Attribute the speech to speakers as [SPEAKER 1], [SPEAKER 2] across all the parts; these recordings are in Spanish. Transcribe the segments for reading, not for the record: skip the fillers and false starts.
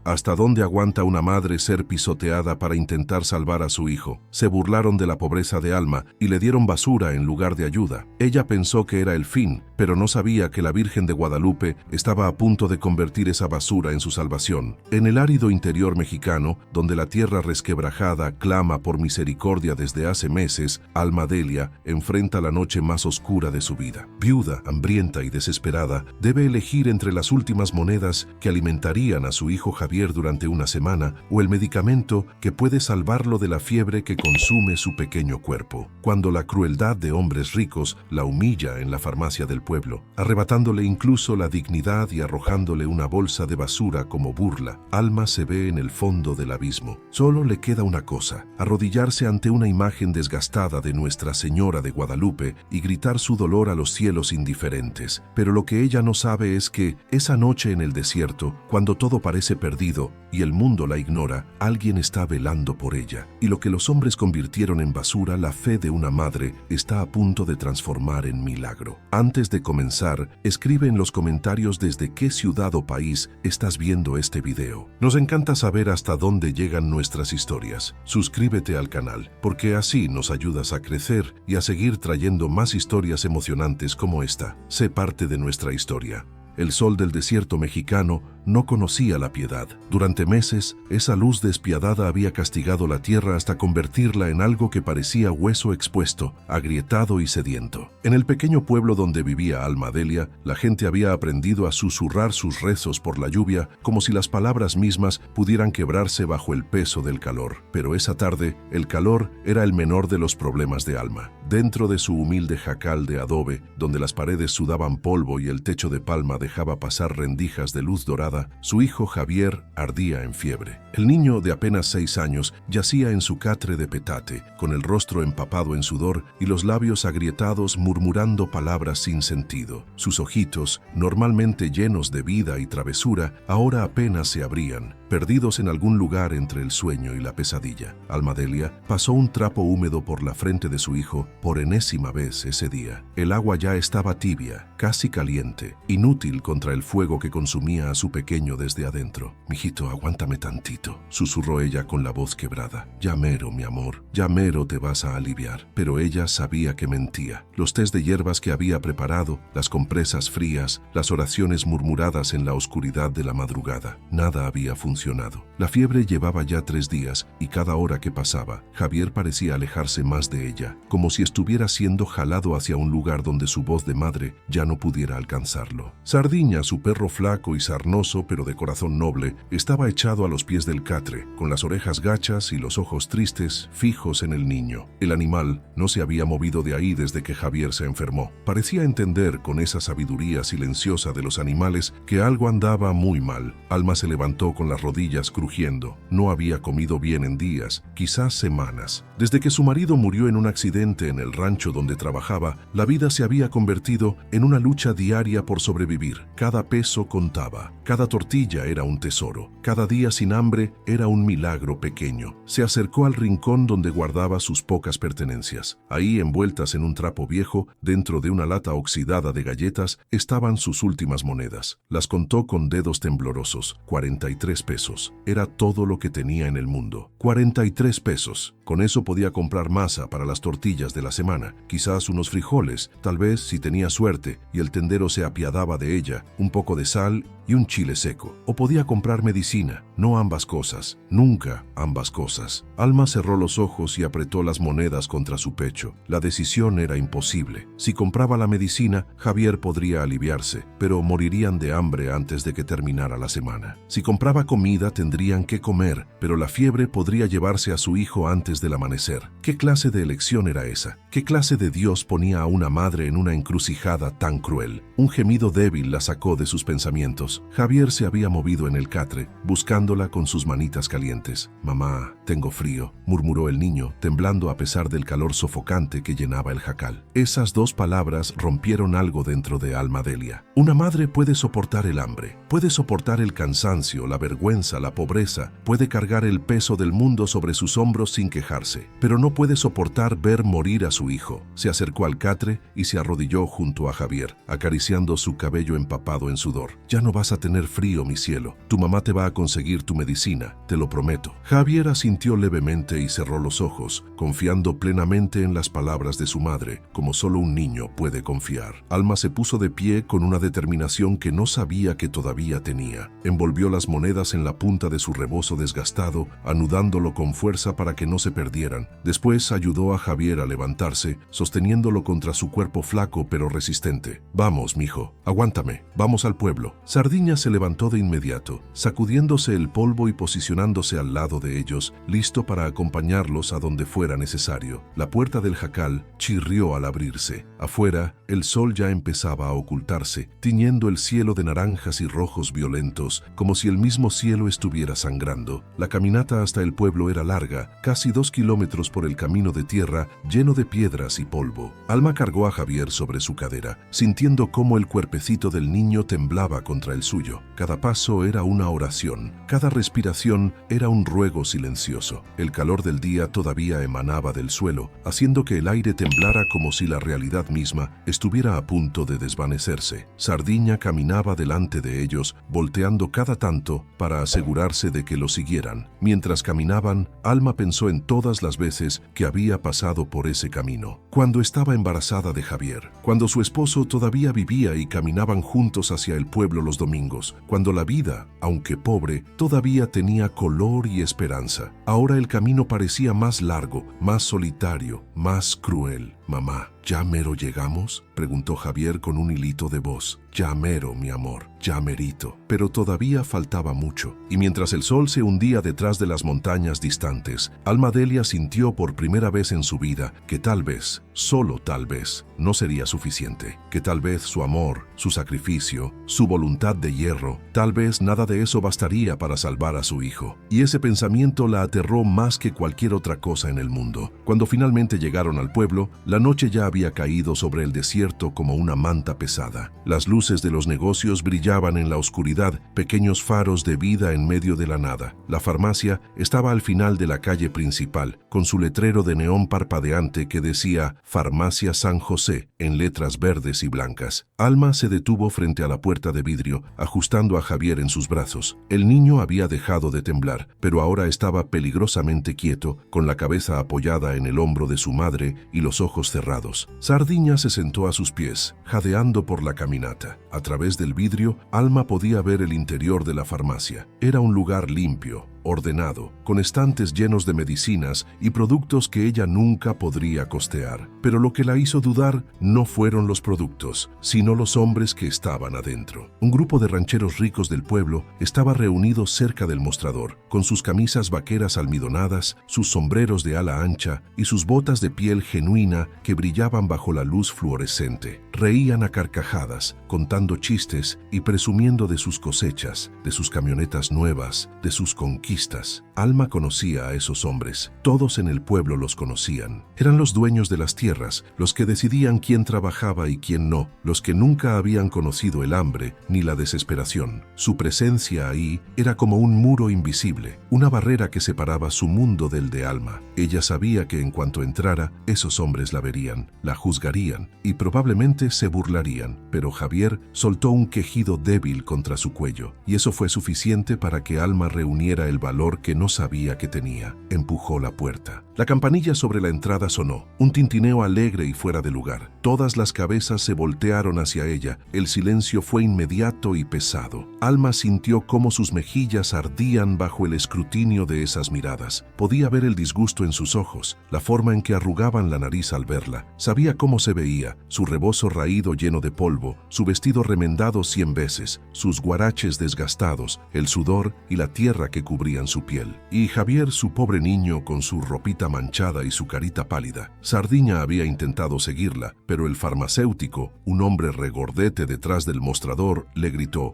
[SPEAKER 1] ¿Hasta dónde aguanta una madre ser pisoteada para intentar salvar a su hijo? Se burlaron de la pobreza de Alma y le dieron basura en lugar de ayuda. Ella pensó que era el fin, pero no sabía que la Virgen de Guadalupe estaba a punto de convertir esa basura en su salvación. En el árido interior mexicano, donde la tierra resquebrajada clama por misericordia desde hace meses, Alma Delia enfrenta la noche más oscura de su vida. Viuda, hambrienta y desesperada, debe elegir entre las últimas monedas que alimentarían a su hijo Javier durante una semana o el medicamento que puede salvarlo de la fiebre que consume su pequeño cuerpo. Cuando la crueldad de hombres ricos la humilla en la farmacia del pueblo, arrebatándole incluso la dignidad y arrojándole una bolsa de basura como burla, Alma se ve en el fondo del abismo. Solo le queda una cosa: arrodillarse ante una imagen desgastada de Nuestra Señora de Guadalupe y gritar su dolor a los cielos indiferentes. Pero lo que ella no sabe es que, esa noche en el desierto, cuando todo parece perdido y el mundo la ignora, alguien está velando por ella. Y lo que los hombres convirtieron en basura, la fe de una madre está a punto de transformar en milagro. Antes de comenzar, escribe en los comentarios desde qué ciudad o país estás viendo este video. Nos encanta saber hasta dónde llegan nuestras historias. Suscríbete al canal, porque así nos ayudas a crecer y a seguir trayendo más historias emocionantes como esta. Sé parte de nuestra historia. El sol del desierto mexicano no conocía la piedad. Durante meses, esa luz despiadada había castigado la tierra hasta convertirla en algo que parecía hueso expuesto, agrietado y sediento. En el pequeño pueblo donde vivía Alma Delia, la gente había aprendido a susurrar sus rezos por la lluvia, como si las palabras mismas pudieran quebrarse bajo el peso del calor. Pero esa tarde, el calor era el menor de los problemas de Alma. Dentro de su humilde jacal de adobe, donde las paredes sudaban polvo y el techo de palma dejaba pasar rendijas de luz dorada, su hijo Javier ardía en fiebre. El niño de apenas 6 años yacía en su catre de petate, con el rostro empapado en sudor y los labios agrietados murmurando palabras sin sentido. Sus ojitos, normalmente llenos de vida y travesura, ahora apenas se abrían, perdidos en algún lugar entre el sueño y la pesadilla. Alma Delia pasó un trapo húmedo por la frente de su hijo por enésima vez ese día. El agua ya estaba tibia, casi caliente, inútil contra el fuego que consumía a su pequeño desde adentro. «Mijito, aguántame tantito», susurró ella con la voz quebrada. «Ya mero, mi amor, ya mero te vas a aliviar». Pero ella sabía que mentía. Los tés de hierbas que había preparado, las compresas frías, las oraciones murmuradas en la oscuridad de la madrugada, nada había funcionado. La fiebre llevaba ya 3 días y cada hora que pasaba, Javier parecía alejarse más de ella, como si estuviera siendo jalado hacia un lugar donde su voz de madre ya no pudiera alcanzarlo. Sardiña, su perro flaco y sarnoso pero de corazón noble, estaba echado a los pies del catre, con las orejas gachas y los ojos tristes fijos en el niño. El animal no se había movido de ahí desde que Javier se enfermó. Parecía entender con esa sabiduría silenciosa de los animales que algo andaba muy mal. Alma se levantó con las rodillas crujiendo. No había comido bien en días, quizás semanas. Desde que su marido murió en un accidente en el rancho donde trabajaba, la vida se había convertido en una lucha diaria por sobrevivir. Cada peso contaba, cada tortilla era un tesoro, cada día sin hambre era un milagro pequeño. Se acercó al rincón donde guardaba sus pocas pertenencias. Ahí, envueltas en un trapo viejo, dentro de una lata oxidada de galletas, estaban sus últimas monedas. Las contó con dedos temblorosos. 43 pesos. Era todo lo que tenía en el mundo. 43 pesos. Con eso podía comprar masa para las tortillas de la semana, quizás unos frijoles, tal vez si tenía suerte y el tendero se apiadaba de ella, un poco de sal y un chile seco. O podía comprar medicina, no ambas cosas, nunca ambas cosas. Alma cerró los ojos y apretó las monedas contra su pecho. La decisión era imposible. Si compraba la medicina, Javier podría aliviarse, pero morirían de hambre antes de que terminara la semana. Si compraba comida, tendrían que comer, pero la fiebre podría llevarse a su hijo antes del amanecer. ¿Qué clase de elección era esa? ¿Qué clase de Dios ponía a una madre en una encrucijada tan cruel? Un gemido débil la sacó de sus pensamientos. Javier se había movido en el catre, buscándola con sus manitas calientes. «Mamá, tengo frío», murmuró el niño, temblando a pesar del calor sofocante que llenaba el jacal. Esas 2 palabras rompieron algo dentro de Alma Delia. Una madre puede soportar el hambre, puede soportar el cansancio, la vergüenza, la pobreza, puede cargar el peso del mundo sobre sus hombros sin quejarse, pero no puede soportar ver morir a su hijo. Se acercó al catre y se arrodilló junto a Javier, acariciando su cabello empapado en sudor. «Ya no vas vas a tener frío, mi cielo. Tu mamá te va a conseguir tu medicina, te lo prometo. Javier asintió levemente y cerró los ojos, confiando plenamente en las palabras de su madre, como solo un niño puede confiar. Alma se puso de pie con una determinación que no sabía que todavía tenía. Envolvió las monedas en la punta de su rebozo desgastado, anudándolo con fuerza para que no se perdieran. Después ayudó a Javier a levantarse, sosteniéndolo contra su cuerpo flaco pero resistente. Vamos, mijo, aguántame, vamos al pueblo. Sardiña se levantó de inmediato, sacudiéndose el polvo y posicionándose al lado de ellos, listo para acompañarlos a donde fuera necesario. La puerta del jacal chirrió al abrirse. Afuera, el sol ya empezaba a ocultarse, tiñendo el cielo de naranjas y rojos violentos, como si el mismo cielo estuviera sangrando. La caminata hasta el pueblo era larga, casi 2 kilómetros por el camino de tierra, lleno de piedras y polvo. Alma cargó a Javier sobre su cadera, sintiendo cómo el cuerpecito del niño temblaba contra el suyo. Cada paso era una oración, cada respiración era un ruego silencioso. El calor del día todavía emanaba del suelo, haciendo que el aire temblara como si la realidad misma estuviera a punto de desvanecerse. Sardiña caminaba delante de ellos, volteando cada tanto para asegurarse de que lo siguieran. Mientras caminaban, Alma pensó en todas las veces que había pasado por ese camino. Cuando estaba embarazada de Javier, cuando su esposo todavía vivía y caminaban juntos hacia el pueblo los domingos, cuando la vida, aunque pobre, todavía tenía color y esperanza. Ahora el camino parecía más largo, más solitario, más cruel. Mamá, ¿ya mero llegamos?, preguntó Javier con un hilito de voz. Ya mero, mi amor, ya merito. Pero todavía faltaba mucho. Y mientras el sol se hundía detrás de las montañas distantes, Alma Delia sintió por primera vez en su vida que tal vez, solo tal vez, no sería suficiente. Que tal vez su amor, su sacrificio, su voluntad de hierro, tal vez nada de eso bastaría para salvar a su hijo. Y ese pensamiento la aterró más que cualquier otra cosa en el mundo. Cuando finalmente llegaron al pueblo, la noche ya había caído sobre el desierto como una manta pesada. Las luces de los negocios brillaban en la oscuridad, pequeños faros de vida en medio de la nada. La farmacia estaba al final de la calle principal, con su letrero de neón parpadeante que decía Farmacia San José, en letras verdes y blancas. Alma se detuvo frente a la puerta de vidrio, ajustando a Javier en sus brazos. El niño había dejado de temblar, pero ahora estaba peligrosamente quieto, con la cabeza apoyada en el hombro de su madre y los ojos cerrados. Sardiña se sentó a sus pies, jadeando por la caminata. A través del vidrio, Alma podía ver el interior de la farmacia. Era un lugar limpio, ordenado, con estantes llenos de medicinas y productos que ella nunca podría costear. Pero lo que la hizo dudar no fueron los productos, sino los hombres que estaban adentro. Un grupo de rancheros ricos del pueblo estaba reunido cerca del mostrador, con sus camisas vaqueras almidonadas, sus sombreros de ala ancha y sus botas de piel genuina que brillaban bajo la luz fluorescente. Reían a carcajadas, contando chistes y presumiendo de sus cosechas, de sus camionetas nuevas, de sus conquistas. Alma conocía a esos hombres. Todos en el pueblo los conocían. Eran los dueños de las tierras, los que decidían quién trabajaba y quién no, los que nunca habían conocido el hambre ni la desesperación. Su presencia ahí era como un muro invisible, una barrera que separaba su mundo del de Alma. Ella sabía que en cuanto entrara, esos hombres la verían, la juzgarían y probablemente se burlarían. Pero Javier soltó un quejido débil contra su cuello, y eso fue suficiente para que Alma reuniera el valor que no sabía que tenía. Empujó la puerta. La campanilla sobre la entrada sonó, un tintineo alegre y fuera de lugar. Todas las cabezas se voltearon hacia ella. El silencio fue inmediato y pesado. Alma sintió cómo sus mejillas ardían bajo el escrutinio de esas miradas. Podía ver el disgusto en sus ojos, la forma en que arrugaban la nariz al verla. Sabía cómo se veía, su rebozo raído lleno de polvo, su vestido remendado 100 veces, sus guaraches desgastados, el sudor y la tierra que cubrían su piel. Y Javier, su pobre niño, con su ropita manchada y su carita pálida. Sardiña había intentado seguirla, pero el farmacéutico, un hombre regordete detrás del mostrador, le gritó: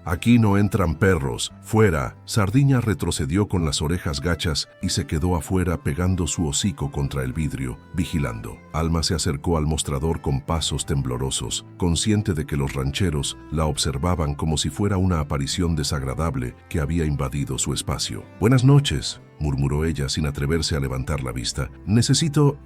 [SPEAKER 1] aquí no entran perros, fuera. Sardiña retrocedió con las orejas gachas y se quedó afuera pegando su hocico contra el vidrio, vigilando. Alma se acercó al mostrador con pasos temblorosos, consciente de que los rancheros la observaban como si fuera una aparición desagradable que había invadido su espacio. Buenas noches, murmuró ella sin atreverse a levantar la vista. Necesito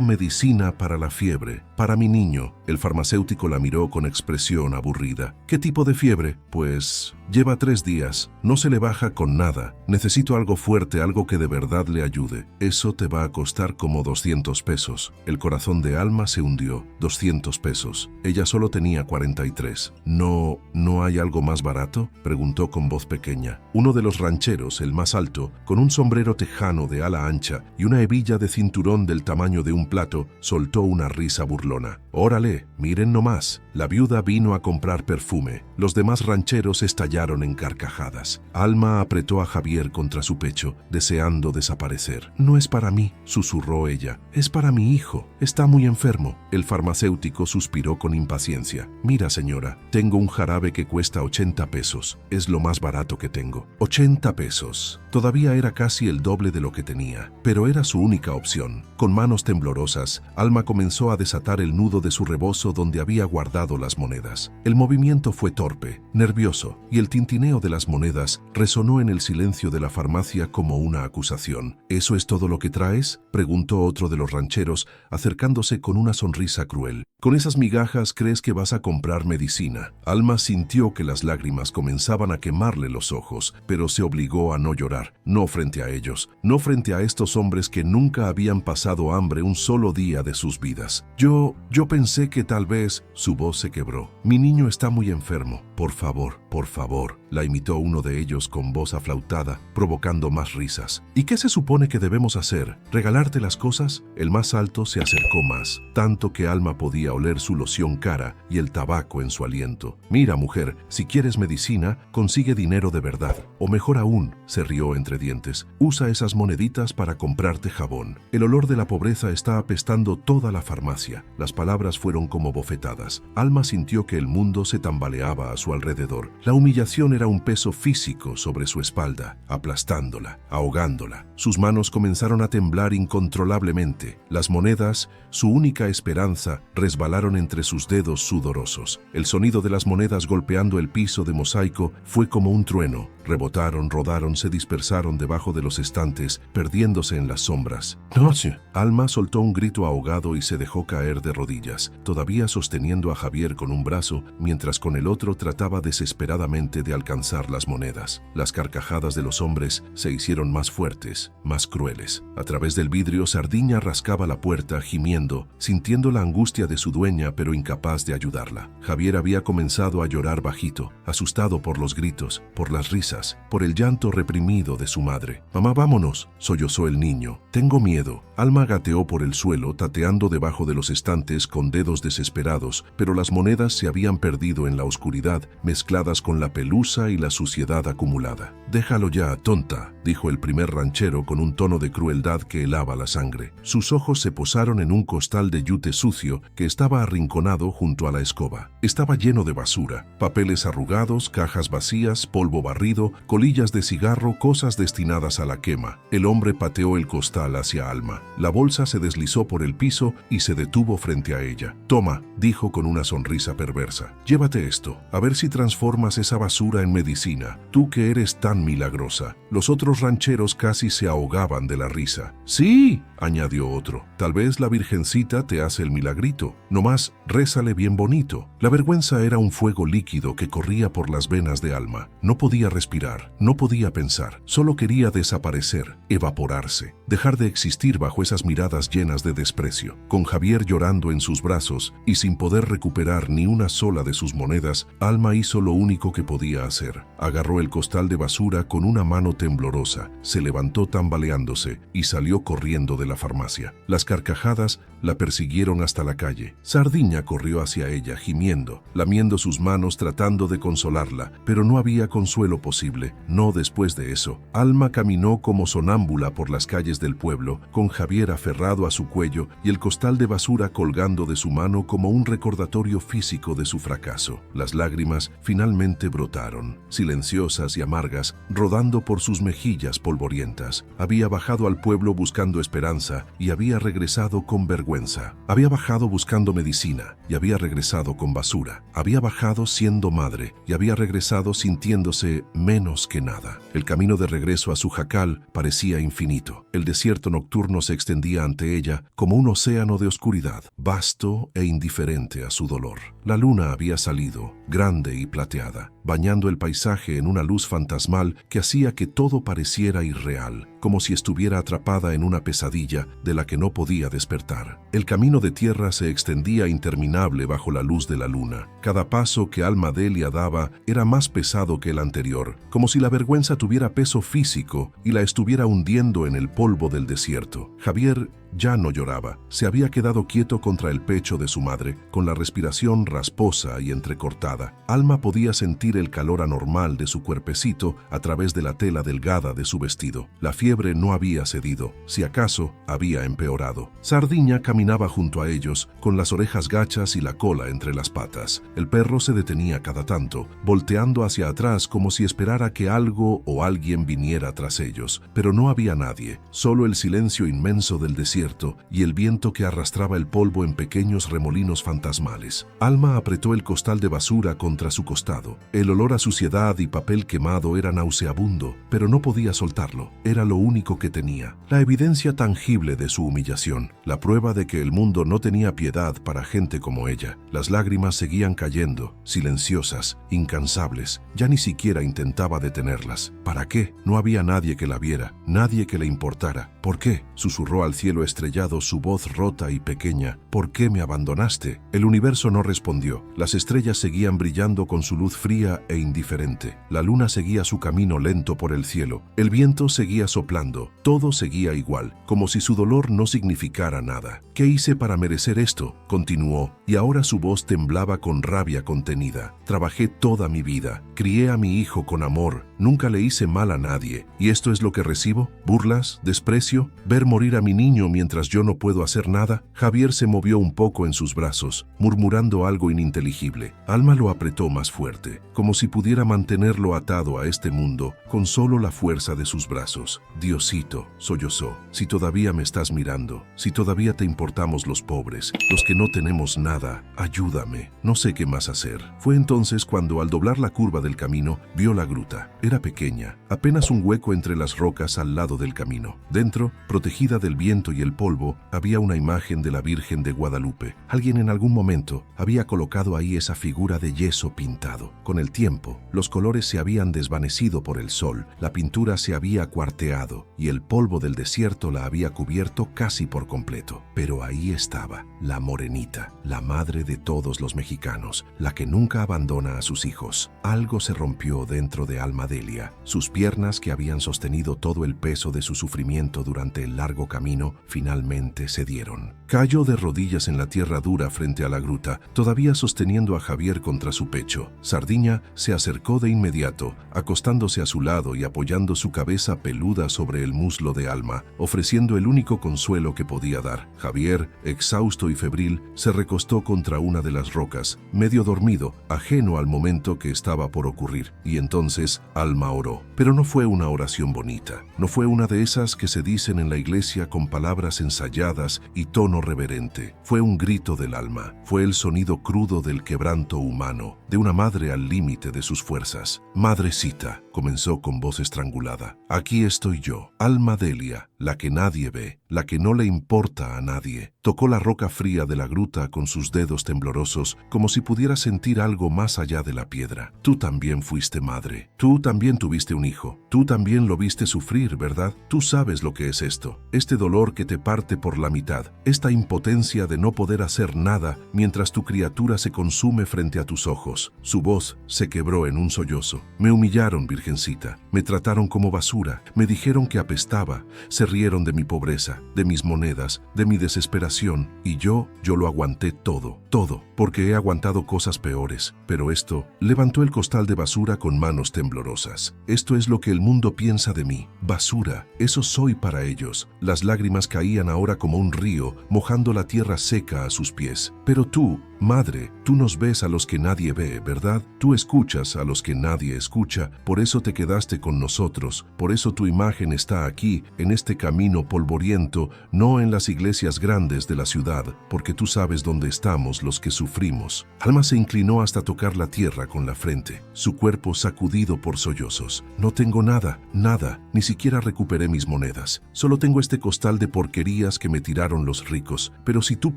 [SPEAKER 1] medicina para la fiebre, para mi niño. El farmacéutico la miró con expresión aburrida. ¿Qué tipo de fiebre? Pues lleva 3 días. No se le baja con nada. Necesito algo fuerte, algo que de verdad le ayude. Eso te va a costar como 200 pesos. El corazón de Alma se hundió. 200 pesos. Ella solo tenía 43. ¿No hay algo más barato? Preguntó con voz pequeña. Uno de los rancheros, el más alto, con un sombrero tejano de ala ancha y una hebilla de cinturón del tamaño de un plato, soltó una risa burlona. «Órale, miren nomás». La viuda vino a comprar perfume. Los demás rancheros estallaron en carcajadas. Alma apretó a Javier contra su pecho, deseando desaparecer. «No es para mí», susurró ella. «Es para mi hijo. Está muy enfermo». El farmacéutico suspiró con impaciencia. «Mira, señora, tengo un jarabe que cuesta 80 pesos. Es lo más barato que tengo». 80 pesos. Todavía era casi el doble de lo que tenía, pero era su única opción. Con manos temblorosas, Alma comenzó a desatar el nudo de su rebozo donde había guardado las monedas. El movimiento fue torpe, nervioso, y el tintineo de las monedas resonó en el silencio de la farmacia como una acusación. «¿Eso es todo lo que traes?», preguntó otro de los rancheros, acercándose con una sonrisa cruel. «¿Con esas migajas crees que vas a comprar medicina?». Alma sintió que las lágrimas comenzaban a quemarle los ojos, pero se obligó a no llorar. No frente a ellos, no frente a estos hombres que nunca habían pasado hambre un solo día de sus vidas. Yo pensé que tal vez…». Su voz se quebró. «Mi niño está muy enfermo. Por favor, la imitó uno de ellos con voz aflautada, provocando más risas. «¿Y qué se supone que debemos hacer? ¿Regalarte las cosas?». El más alto se acercó más, tanto que Alma podía oler su loción cara y el tabaco en su aliento. «Mira, mujer, si quieres medicina, consigue dinero de verdad. O mejor aún», se rió entre dientes, «usa esas moneditas para comprarte jabón». El olor de la pobreza está apestando toda la farmacia. Las palabras fueron como bofetadas. Alma sintió que el mundo se tambaleaba a su alrededor. La humillación era un peso físico sobre su espalda, aplastándola, ahogándola. Sus manos comenzaron a temblar incontrolablemente. Las monedas, su única esperanza, resbalaron entre sus dedos sudorosos. El sonido de las monedas golpeando el piso de mosaico fue como un trueno. Rebotaron, rodaron, se dispersaron debajo de los estantes, perdiéndose en las sombras. «No». Alma soltó un grito ahogado y se dejó caer de rodillas, todavía sosteniendo a Javier con un brazo, mientras con el otro trataba desesperadamente de alcanzar las monedas. Las carcajadas de los hombres se hicieron más fuertes, más crueles. A través del vidrio, Sardiña rascaba la puerta, gimiendo, sintiendo la angustia de su dueña, pero incapaz de ayudarla. Javier había comenzado a llorar bajito, asustado por los gritos, por las risas, por el llanto reprimido de su madre. «Mamá, vámonos», sollozó el niño. «Tengo miedo». Alma gateó por el suelo, tateando debajo de los estantes con dedos desesperados, pero las monedas se habían perdido en la oscuridad, mezcladas con la pelusa y la suciedad acumulada. «Déjalo ya, tonta», dijo el primer ranchero con un tono de crueldad que helaba la sangre. Sus ojos se posaron en un costal de yute sucio que estaba arrinconado junto a la escoba. Estaba lleno de basura, papeles arrugados, cajas vacías, polvo barrido, colillas de cigarro, cosas destinadas a la quema. El hombre pateó el costal hacia Alma. La bolsa se deslizó por el piso y se detuvo frente a ella. «Toma», dijo con una sonrisa perversa. «Llévate esto, a ver si transformas esa basura en medicina. Tú que eres tan milagrosa». Los otros rancheros casi se ahogaban de la risa. «Sí», añadió otro, «tal vez la virgencita te hace el milagrito. Nomás rézale bien bonito». La vergüenza era un fuego líquido que corría por las venas de Alma. No podía respirar, no podía pensar, solo quería desaparecer, evaporarse, dejar de existir bajo esas miradas llenas de desprecio. Con Javier llorando en sus brazos y sin poder recuperar ni una sola de sus monedas, Alma hizo lo único que podía hacer. Agarró el costal de basura con una mano temblorosa, se levantó tambaleándose y salió corriendo de la farmacia. Las carcajadas la persiguieron hasta la calle. Sardiña corrió hacia ella, gimiendo, lamiendo sus manos tratando de consolarla, pero no había consuelo posible, no después de eso. Alma caminó como sonámbula por las calles del pueblo, con Javier aferrado a su cuello y el costal de basura colgando de su mano como un recordatorio físico de su fracaso. Las lágrimas finalmente brotaron, silenciosas y amargas, rodando por sus mejillas polvorientas. Había bajado al pueblo buscando esperanza esperanza y había regresado con vergüenza. Había bajado buscando medicina y había regresado con basura. Había bajado siendo madre y había regresado sintiéndose menos que nada. El camino de regreso a su jacal parecía infinito. El desierto nocturno se extendía ante ella como un océano de oscuridad, vasto e indiferente a su dolor. La luna había salido, grande y plateada, bañando el paisaje en una luz fantasmal que hacía que todo pareciera irreal, como si estuviera atrapada en una pesadilla de la que no podía despertar. El camino de tierra se extendía interminable bajo la luz de la luna. Cada paso que Alma Delia daba era más pesado que el anterior, como si la vergüenza tuviera peso físico y la estuviera hundiendo en el polvo del desierto. Javier ya no lloraba. Se había quedado quieto contra el pecho de su madre, con la respiración rasposa y entrecortada. Alma podía sentir el calor anormal de su cuerpecito a través de la tela delgada de su vestido. La fiebre no había cedido, si acaso había empeorado. Sardiña caminaba junto a ellos, con las orejas gachas y la cola entre las patas. El perro se detenía cada tanto, volteando hacia atrás como si esperara que algo o alguien viniera tras ellos. Pero no había nadie, solo el silencio inmenso del desierto y el viento que arrastraba el polvo en pequeños remolinos fantasmales. Alma apretó el costal de basura contra su costado. El olor a suciedad y papel quemado era nauseabundo, pero no podía soltarlo. Era lo único que tenía. La evidencia tangible de su humillación, la prueba de que el mundo no tenía piedad para gente como ella. Las lágrimas seguían cayendo, silenciosas, incansables. Ya ni siquiera intentaba detenerlas. ¿Para qué? No había nadie que la viera, nadie que le importara. ¿Por qué? Susurró al cielo estrellado su voz rota y pequeña. ¿Por qué me abandonaste? El universo no respondió. Las estrellas seguían brillando con su luz fría e indiferente. La luna seguía su camino lento por el cielo. El viento seguía soplando. Todo seguía igual, como si su dolor no significara nada. ¿Qué hice para merecer esto? Continuó, y ahora su voz temblaba con rabia contenida. Trabajé toda mi vida. Crié a mi hijo con amor. Nunca le hice mal a nadie. ¿Y esto es lo que recibo? ¿Burlas? ¿Desprecio? ¿Ver morir a mi niño mientras yo no puedo hacer nada? Javier se movió un poco en sus brazos, murmurando algo ininteligible. Alma lo apretó más fuerte, como si pudiera mantenerlo atado a este mundo con solo la fuerza de sus brazos. Diosito, sollozó, si todavía me estás mirando, si todavía te importamos los pobres, los que no tenemos nada, ayúdame. No sé qué más hacer. Fue entonces cuando, al doblar la curva del camino, vio la gruta. Era pequeña, apenas un hueco entre las rocas al lado del camino. Dentro, protegida del viento y el polvo, había una imagen de la Virgen de Guadalupe. Alguien en algún momento había colocado ahí esa figura de yeso pintado. Con el tiempo, los colores se habían desvanecido por el sol, la pintura se había cuarteado y el polvo del desierto la había cubierto casi por completo. Pero ahí estaba, la morenita, la madre de todos los mexicanos, la que nunca abandona a sus hijos. Algo se rompió dentro de Alma Delia. Sus piernas, que habían sostenido todo el peso de su sufrimiento durante el largo camino, finalmente cedieron. Cayó de rodillas en la tierra dura frente a la gruta, todavía sosteniendo a Javier contra su pecho. Sardiña se acercó de inmediato, acostándose a su lado y apoyando su cabeza peluda sobre el muslo de Alma, ofreciendo el único consuelo que podía dar. Javier, exhausto y febril, se recostó contra una de las rocas, medio dormido, ajeno al momento que estaba por ocurrir, y entonces Alma oró. Pero no fue una oración bonita, no fue una de esas que se dicen en la iglesia con palabras ensayadas y tono reverente. Fue un grito del alma, fue el sonido crudo del quebranto humano, de una madre al límite de sus fuerzas. Madrecita, comenzó con voz estrangulada, aquí estoy yo, Alma Delia, la que nadie ve, la que no le importa a nadie. Tocó la roca fría de la gruta con sus dedos temblorosos, como si pudiera sentir algo más allá de la piedra. Tú también fuiste madre. Tú también tuviste un hijo. Tú también lo viste sufrir, ¿verdad? Tú sabes lo que es esto. Este dolor que te parte por la mitad. Esta impotencia de no poder hacer nada mientras tu criatura se consume frente a tus ojos. Su voz se quebró en un sollozo. Me humillaron, virgencita. Me trataron como basura. Me dijeron que apestaba. Se rieron de mi pobreza, de mis monedas, de mi desesperación. Y yo lo aguanté todo, todo. porque he aguantado cosas peores, pero esto, levantó el costal de basura con manos temblorosas. Esto es lo que el mundo piensa de mí, basura, eso soy para ellos. Las lágrimas caían ahora como un río, mojando la tierra seca a sus pies. Pero tú, madre, tú nos ves a los que nadie ve, ¿verdad? Tú escuchas a los que nadie escucha, por eso te quedaste con nosotros, por eso tu imagen está aquí, en este camino polvoriento, no en las iglesias grandes de la ciudad, porque tú sabes dónde estamos los que sufrimos. Alma se inclinó hasta tocar la tierra con la frente, su cuerpo sacudido por sollozos. No tengo nada, nada, ni siquiera recuperé mis monedas. Solo tengo este costal de porquerías que me tiraron los ricos, pero si tú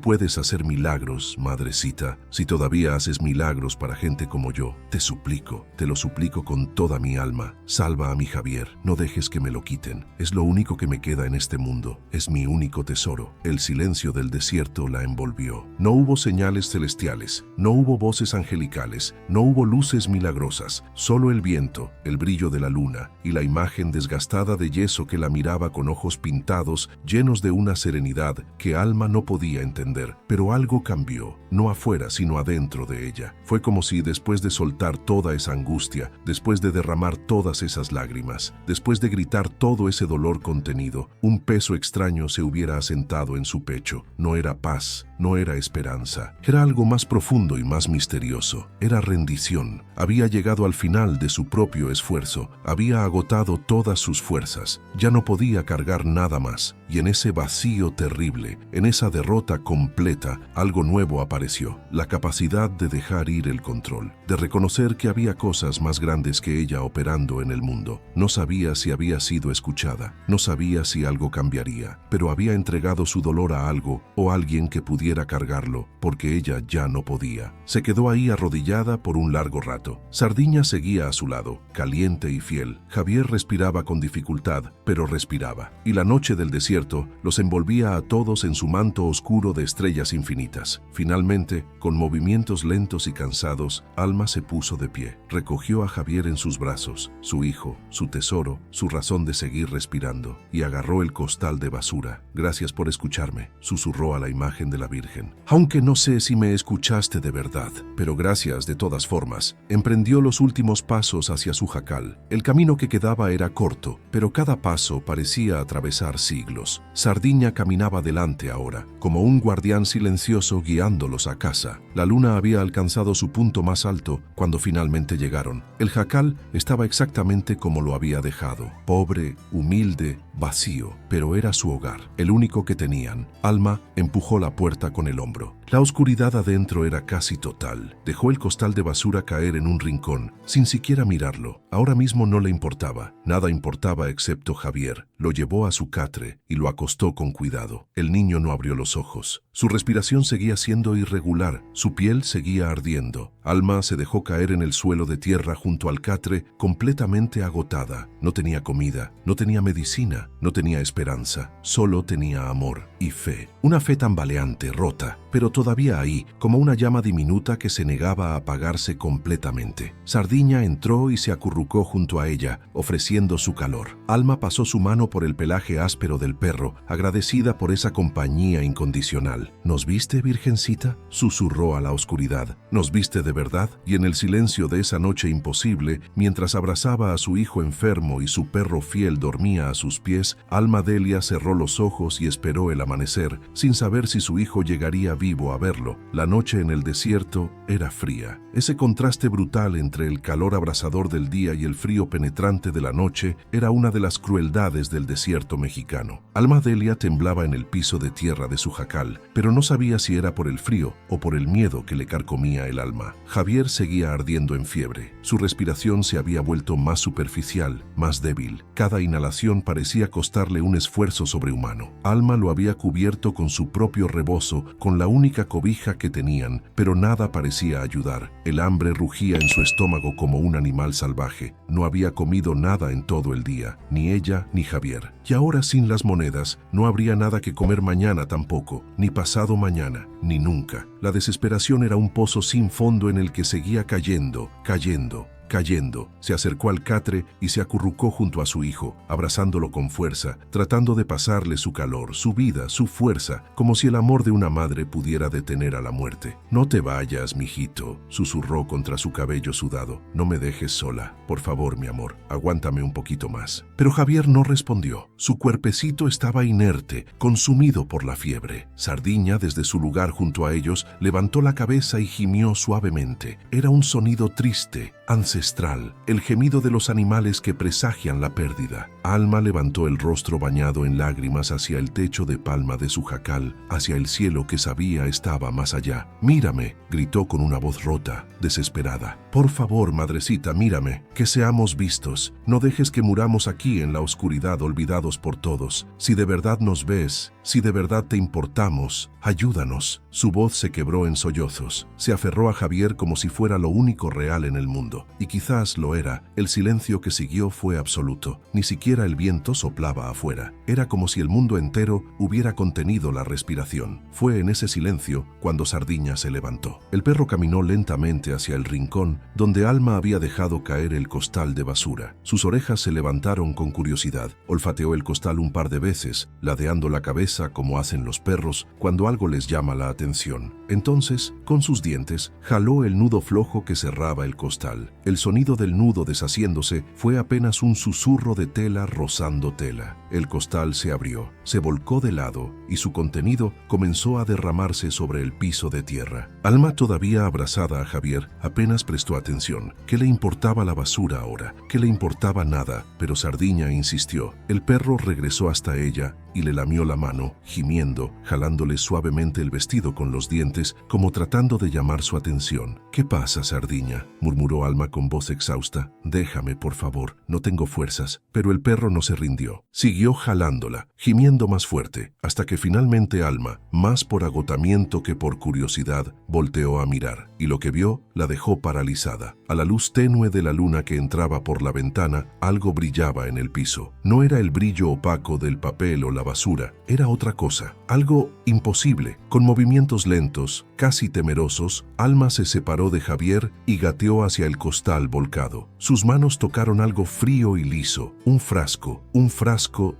[SPEAKER 1] puedes hacer milagros, madrecita, si todavía haces milagros para gente como yo, te suplico, te lo suplico con toda mi alma, salva a mi Javier, no dejes que me lo quiten. Es lo único que me queda en este mundo, es mi único tesoro. El silencio del desierto la envolvió. No hubo señales celestiales, no hubo voces angelicales, no hubo luces milagrosas, solo el viento, el brillo de la luna y la imagen desgastada de yeso que la miraba con ojos pintados, llenos de una serenidad que Alma no podía entender. Pero algo cambió, no afuera sino adentro de ella. Fue como si después de soltar toda esa angustia, después de derramar todas esas lágrimas, después de gritar todo ese dolor contenido, un peso extraño se hubiera asentado en su pecho. No era paz, no era esperanza, era algo más profundo y más misterioso. Era rendición. Había llegado al final de su propio esfuerzo, había agotado todas sus fuerzas, ya no podía cargar nada más, y en ese vacío terrible, en esa derrota completa, algo nuevo apareció, la capacidad de dejar ir el control, de reconocer que había cosas más grandes que ella operando en el mundo. No sabía si había sido escuchada, no sabía si algo cambiaría, pero había entregado su dolor a algo o a alguien que pudiera cargarlo, porque ella ya no podía. Se quedó ahí arrodillada por un largo rato. Sardiña seguía a su lado, caliente y fiel. Javier respiraba con dificultad, pero respiraba. Y la noche del desierto los envolvía a todos en su manto oscuro de estrellas infinitas. Finalmente, con movimientos lentos y cansados, Alma se puso de pie. Recogió a Javier en sus brazos, su hijo, su tesoro, su razón de seguir respirando, y agarró el costal de basura. Gracias por escucharme, susurró a la imagen de la Virgen. Aunque no sé si me escuchaste de verdad, pero gracias de todas formas. Emprendió los últimos pasos hacia su jacal. El camino que quedaba era corto, pero cada paso parecía atravesar siglos. Sardiña caminaba delante ahora, como un guardián silencioso guiándolos a casa. La luna había alcanzado su punto más alto cuando finalmente llegaron. El jacal estaba exactamente como lo había dejado, pobre, humilde, vacío, pero era su hogar, el único que tenían. Alma empujó la puerta con el hombro. La oscuridad adentro era casi total. Dejó el costal de basura caer en un rincón, sin siquiera mirarlo. Ahora mismo no le importaba. Nada importaba excepto Javier. Lo llevó a su catre y lo acostó con cuidado. El niño no abrió los ojos. Su respiración seguía siendo irregular. Su piel seguía ardiendo. Alma se dejó caer en el suelo de tierra junto al catre, completamente agotada. No tenía comida, no tenía medicina, no tenía esperanza. Solo tenía amor y fe. Una fe tambaleante, rota, pero todavía ahí, como una llama diminuta que se negaba a apagarse completamente. Sardiña entró y se acurrucó junto a ella, ofreciendo su calor. Alma pasó su mano por el pelaje áspero del perro, agradecida por esa compañía incondicional. ¿Nos viste, virgencita?, susurró a la oscuridad. ¿Nos viste de verdad? Y en el silencio de esa noche imposible, mientras abrazaba a su hijo enfermo y su perro fiel dormía a sus pies, Alma Delia cerró los ojos y esperó el amanecer, sin saber si su hijo llegaría vivo a verlo. La noche en el desierto era fría. Ese contraste brutal entre el calor abrasador del día y el frío penetrante de la noche era una de las crueldades del desierto mexicano. Alma Delia temblaba en el piso de tierra de su jacal, pero no sabía si era por el frío o por el miedo que le carcomía el alma. Javier seguía ardiendo en fiebre. Su respiración se había vuelto más superficial, más débil. Cada inhalación parecía costarle un esfuerzo sobrehumano. Alma lo había cubierto con su propio rebozo, con la única cobija que tenían, pero nada parecía ayudar. El hambre rugía en su estómago como un animal salvaje. No había comido nada en todo el día, ni ella ni Javier. Y ahora, sin las monedas, no habría nada que comer mañana tampoco, ni pasado mañana, ni nunca. La desesperación era un pozo sin fondo en el que seguía cayendo, cayendo, cayendo. Se acercó al catre y se acurrucó junto a su hijo, abrazándolo con fuerza, tratando de pasarle su calor, su vida, su fuerza, como si el amor de una madre pudiera detener a la muerte. «No te vayas, mijito», susurró contra su cabello sudado. «No me dejes sola. Por favor, mi amor, aguántame un poquito más». Pero Javier no respondió. Su cuerpecito estaba inerte, consumido por la fiebre. Sardiña, desde su lugar junto a ellos, levantó la cabeza y gimió suavemente. Era un sonido triste, ancestral, el gemido de los animales que presagian la pérdida. Alma levantó el rostro bañado en lágrimas hacia el techo de palma de su jacal, hacia el cielo que sabía estaba más allá. «Mírame», gritó con una voz rota, desesperada. «Por favor, madrecita, mírame, que seamos vistos. No dejes que muramos aquí en la oscuridad, olvidados por todos. Si de verdad nos ves, si de verdad te importamos, ayúdanos». Su voz se quebró en sollozos. Se aferró a Javier como si fuera lo único real en el mundo. Y quizás lo era. El silencio que siguió fue absoluto. Ni siquiera el viento soplaba afuera. Era como si el mundo entero hubiera contenido la respiración. Fue en ese silencio cuando Sardiña se levantó. El perro caminó lentamente hacia el rincón donde Alma había dejado caer el costal de basura. Sus orejas se levantaron con curiosidad. Olfateó el costal un par de veces, ladeando la cabeza como hacen los perros cuando algo les llama la atención. Entonces, con sus dientes, jaló el nudo flojo que cerraba el costal. El sonido del nudo deshaciéndose fue apenas un susurro de tela rozando tela. El costal se abrió, se volcó de lado y su contenido comenzó a derramarse sobre el piso de tierra. Alma, todavía abrazada a Javier, apenas prestó atención. ¿Qué le importaba la basura ahora? ¿Qué le importaba nada? Pero Sardiña insistió. El perro regresó hasta ella y le lamió la mano, gimiendo, jalándole suavemente el vestido con los dientes, como tratando de llamar su atención. «¿Qué pasa, Sardiña?», murmuró Alma con voz exhausta. «Déjame, por favor, no tengo fuerzas». Pero el perro no se rindió. Siguió jalándola, gimiendo más fuerte, hasta que finalmente Alma, más por agotamiento que por curiosidad, volteó a mirar, y lo que vio la dejó paralizada. A la luz tenue de la luna que entraba por la ventana, algo brillaba en el piso. No era el brillo opaco del papel o la basura, era otra cosa, algo imposible. Con movimientos lentos, casi temerosos, Alma se separó de Javier y gateó hacia el costal volcado. Sus manos tocaron algo frío y liso, un frasco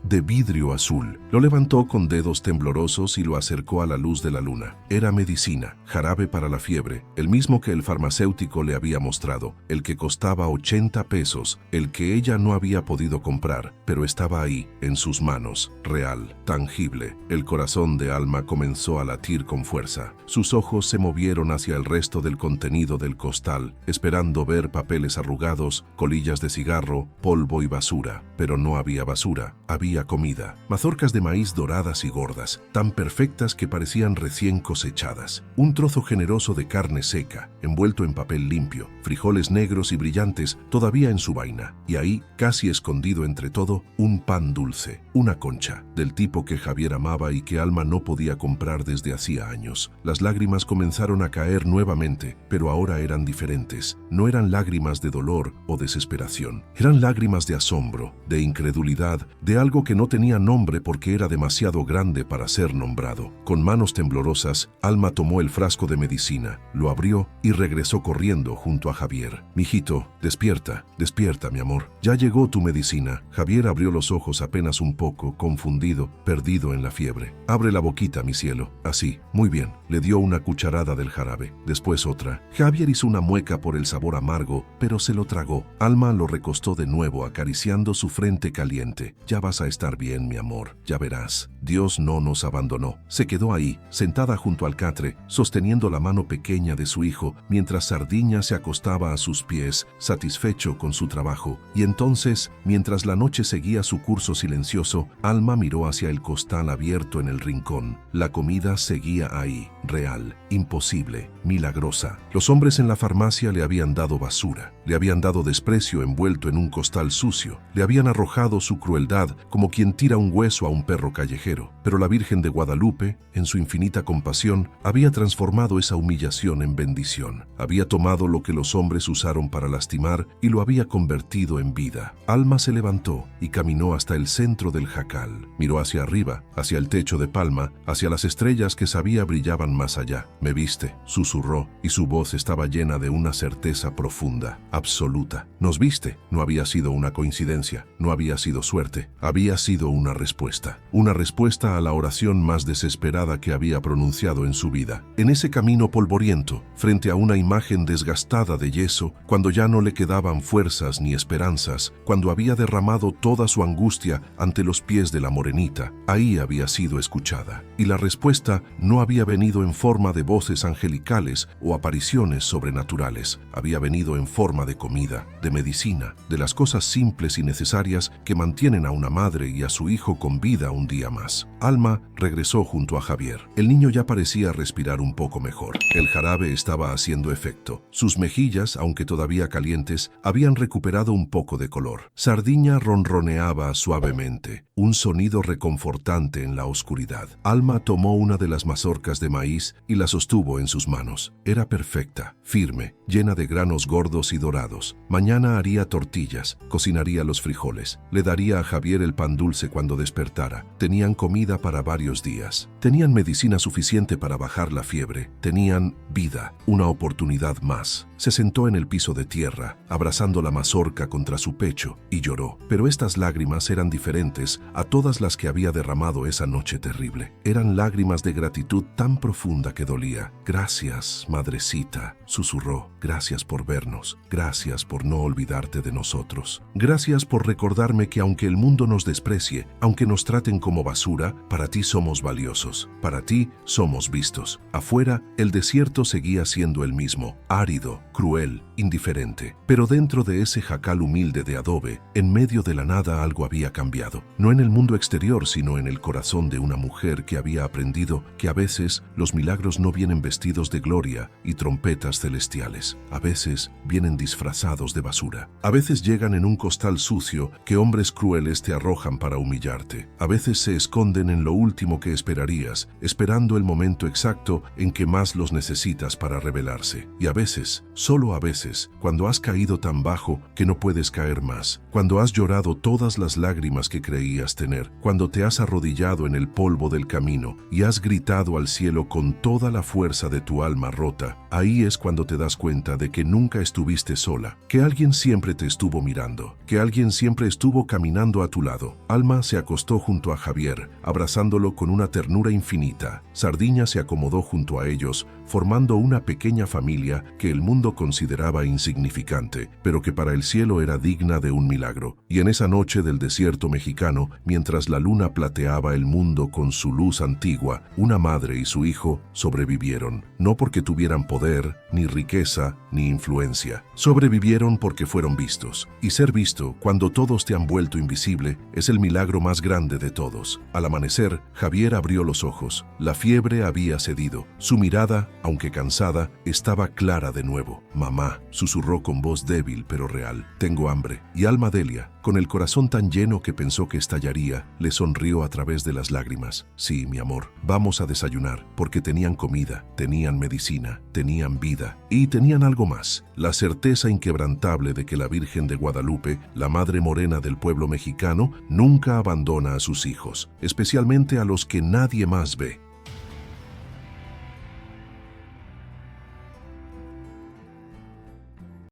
[SPEAKER 1] de vidrio azul. Lo levantó con dedos temblorosos y lo acercó a la luz de la luna. Era medicina, jarabe para la fiebre, el mismo que el farmacéutico le había mostrado, el que costaba 80 pesos, el que ella no había podido comprar, pero estaba ahí, en sus manos, real, tangible. El corazón de Alma comenzó a latir con fuerza. Sus ojos se movieron hacia el resto del contenido del costal, esperando ver papeles arrugados, colillas de cigarro, polvo y basura. Pero no había basura, había comida. Mazorcas de maíz doradas y gordas, tan perfectas que parecían recién cosechadas. Un trozo generoso de carne seca, envuelto en papel limpio. Frijoles negros y brillantes todavía en su vaina. Y ahí, casi escondido entre todo, un pan dulce, una concha, del tipo que Javier amaba y que Alma no podía comprar desde hacía años. Las lágrimas comenzaron a caer nuevamente, pero ahora eran diferentes. No eran lágrimas de dolor o desesperación. Eran lágrimas de asombro, de incredulidad, de algo que no tenía nombre porque era demasiado grande para ser nombrado. Con manos temblorosas, Alma tomó el frasco de medicina, lo abrió y regresó corriendo junto a Javier. «Mijito, despierta, despierta, mi amor. Ya llegó tu medicina». Javier abrió los ojos apenas un poco, confundido, perdido en la fiebre. «Abre la boquita, mi cielo. Así, muy bien». Le dio una cucharada del jarabe, después otra. Javier hizo una mueca por el sabor amargo, pero se lo tragó. Alma lo recostó de nuevo, acariciando su frente caliente. «Ya vas a estar bien, mi amor. Ya verás. Dios no nos abandonó». Se quedó ahí, sentada junto al catre, sosteniendo la mano pequeña de su hijo, mientras Sardiña se acostaba a sus pies, satisfecho con su trabajo. Y entonces, mientras la noche seguía su curso silencioso, Alma miró hacia el costal abierto en el rincón. La comida seguía ahí, real, imposible, milagrosa. Los hombres en la farmacia le habían dado basura, le habían dado desprecio envuelto en un costal sucio, le habían arrojado su crueldad como quien tira un hueso a un perro callejero. Pero la Virgen de Guadalupe, en su infinita compasión, había transformado esa humillación en bendición. Había tomado lo que los hombres usaron para lastimar y lo había convertido en vida. Alma se levantó y caminó hasta el centro del jacal. Miró hacia arriba, hacia el techo de palma, hacia las estrellas que sabía brillaban más allá. «Me viste», susurró, y su voz voz estaba llena de una certeza profunda, absoluta. Nos viste. No había sido una coincidencia, no había sido suerte, había sido una respuesta a la oración más desesperada que había pronunciado en su vida. En ese camino polvoriento, frente a una imagen desgastada de yeso, cuando ya no le quedaban fuerzas ni esperanzas, cuando había derramado toda su angustia ante los pies de la morenita, ahí había sido escuchada. Y la respuesta no había venido en forma de voces angelicales o apariciones sobrenaturales, había venido en forma de comida, de medicina, de las cosas simples y necesarias que mantienen a una madre y a su hijo con vida un día más. Alma regresó junto a Javier. El niño ya parecía respirar un poco mejor. El jarabe estaba haciendo efecto. Sus mejillas, aunque todavía calientes, habían recuperado un poco de color. Sardiña ronroneaba suavemente, un sonido reconfortante en la oscuridad. Alma tomó una de las mazorcas de maíz y la sostuvo en sus manos. Era perfecta, firme, llena de granos gordos y dorados. Mañana haría tortillas, cocinaría los frijoles, le daría a Javier el pan dulce cuando despertara. Tenían comida para varios días. Tenían medicina suficiente para bajar la fiebre. Tenían vida, una oportunidad más. Se sentó en el piso de tierra, abrazando la mazorca contra su pecho, y lloró. Pero estas lágrimas eran diferentes a todas las que había derramado esa noche terrible. Eran lágrimas de gratitud tan profunda que dolía. Gracias, madrecita, susurró. Gracias por vernos. Gracias por no olvidarte de nosotros. Gracias por recordarme que aunque el mundo nos desprecie, aunque nos traten como basura, para ti somos valiosos. Para ti somos vistos. Afuera, el desierto seguía siendo el mismo, árido, cruel, indiferente. Pero dentro de ese jacal humilde de adobe, en medio de la nada algo había cambiado. No en el mundo exterior, sino en el corazón de una mujer que había aprendido que a veces los milagros no vienen vestidos de gloria y trompetas celestiales. A veces vienen disfrazados de basura. A veces llegan en un costal sucio que hombres crueles te arrojan para humillarte. A veces se esconden en lo último que esperarías, esperando el momento exacto en que más los necesitas para revelarse. Y a veces, solo a veces, cuando has caído tan bajo que no puedes caer más, cuando has llorado todas las lágrimas que creías tener, cuando te has arrodillado en el polvo del camino y has gritado al cielo con toda la fuerza de tu alma rota, ahí es cuando te das cuenta de que nunca estuviste sola, que alguien siempre te estuvo mirando, que alguien siempre estuvo caminando a tu lado. Alma se acostó junto a Javier, abrazándolo con una ternura infinita. Sardiña se acomodó junto a ellos, formando una pequeña familia que el mundo consideraba insignificante, pero que para el cielo era digna de un milagro. Y en esa noche del desierto mexicano, mientras la luna plateaba el mundo con su luz antigua, una madre y su hijo sobrevivieron, no porque tuvieran poder, ni riqueza, ni influencia. Sobrevivieron porque fueron vistos. Y ser visto, cuando todos te han vuelto invisible, es el milagro más grande de todos. Al amanecer, Javier abrió los ojos. La fiebre había cedido. Su mirada, aunque cansada, estaba clara de nuevo. «Mamá», susurró con voz débil pero real. «Tengo hambre». Y Alma Delia, con el corazón tan lleno que pensó que estallaría, le sonrió a través de las lágrimas. «Sí, mi amor, vamos a desayunar», porque tenían comida, tenían medicina, tenían vida y tenían algo más, la certeza inquebrantable de que la Virgen de Guadalupe, la Madre Morena del pueblo mexicano, nunca abandona a sus hijos, especialmente a los que nadie más ve.